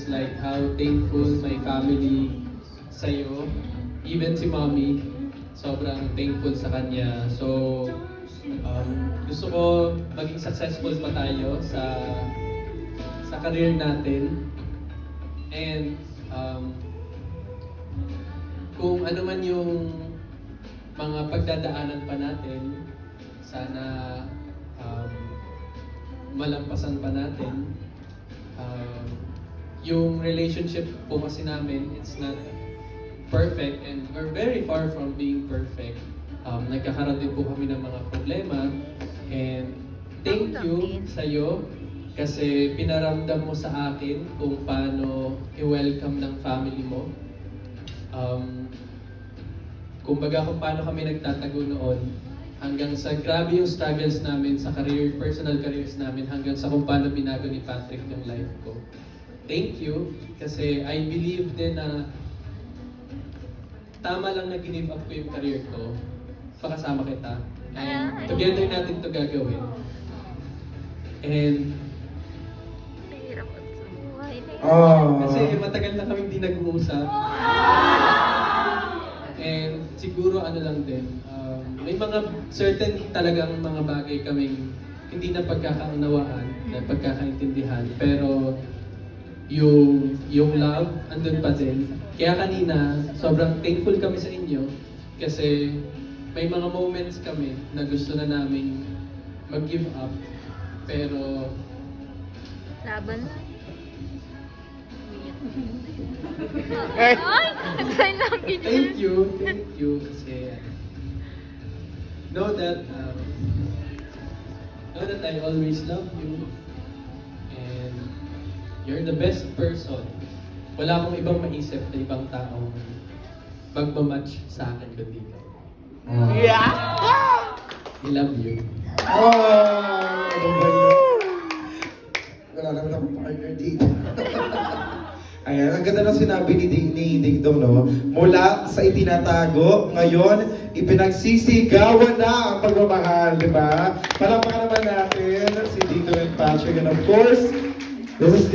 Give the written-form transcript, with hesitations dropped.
just like how thankful my family sa'yo, even si mommy, sobrang thankful sa kanya. So, gusto ko maging successful pa tayo sa career natin. And kung ano man yung mga pagdadaanan pa natin, sana malampasan pa natin. Yung relationship po kasi namin, it's not perfect and we're very far from being perfect. Nagkakaroon din po kami ng mga problema and thank you sa'yo kasi pinaramdam mo sa akin kung paano i-welcome ng family mo. Kumbaga kung paano kami nagtatago noon hanggang sa grabe yung struggles namin sa career, personal careers namin hanggang sa kung paano binago ni Patrick yung life ko. Thank you kasi I believe din na tama lang na give up ko yung career ko, pakasama kita. And together natin to gagawin. And kasi matagal na kaming di nag-uusap. And siguro ano lang din, may mga certain talagang mga bagay kaming hindi na pagkakaunawaan, na pagkakaintindihan, pero yung love andun pa din. Kaya kanina, sobrang thankful kami sa inyo kasi may mga moments kami na gusto na naming mag-give up, pero laban na. Ay! Nagsay lang thank you kasi know that I always love you and you're the best person. Wala akong ibang maisip na ibang taong magmamatch sa akin kundi ikaw. Yeah! I love you. Wala naman akong partner dito. Ayan, ang ganda ng sinabi ni Ding Dong, no? Mula sa itinatago, ngayon, ipinagsisigawan na ang pagmamahal, di ba? Palakpakan naman natin si Ding Dong and Patrick. And of course, this is